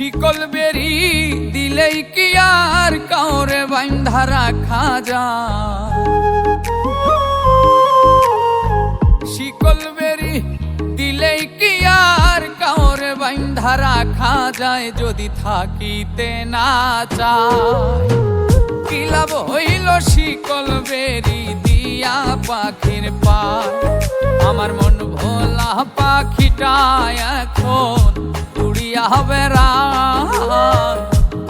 শিকল বেরি দিলেই কি আর কাউরে বান্ধা রাখা যায়? শিকল বেরি দিলেই কি আর কাউরে বান্ধা রাখা যায়? যদি থাকিতে না চায় কি লাভ হইল শিকল বেরি দিয়া পাখির পায়? আমার মন ভোলা পাখিটা এখন উড়িয়া বেড়ায়।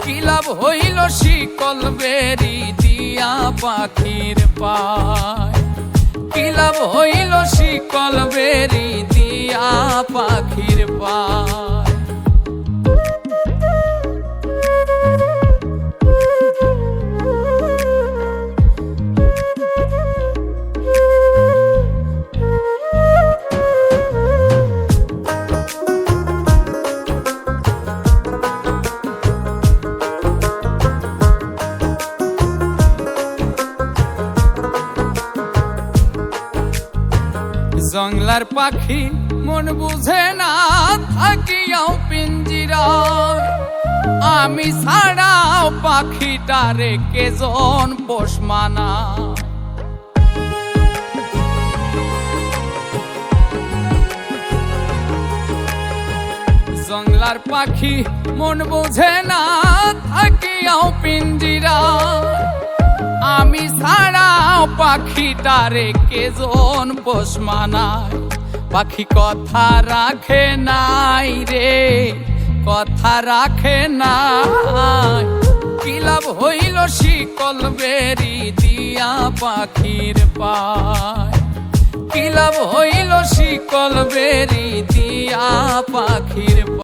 কি লাভ হইল শিকল বেরি দিয়া পাখির পায়? কি লাভ হইল শিকল বেরি দিয়া পাখির পায়? জংলার পাখি মন বুঝে না থাকিয়াও পিঞ্জিরায়, আমি ছাড়াও পাখিটারে কেজন পোষ মানায়। জংলার পাখি মন বুঝে না থাকিয়াও পিঞ্জিরায়, আমি ছাড়াও পাখিটারে কেজন পোষ মানায়। পাখি কথা রাখে নাই রে, কথা রাখে নাই। কি লাভ হইল শিকল বেরি দিয়া পাখির পায়? কি লাভ হইল শিকল বেরি দিয়া পাখির পায়?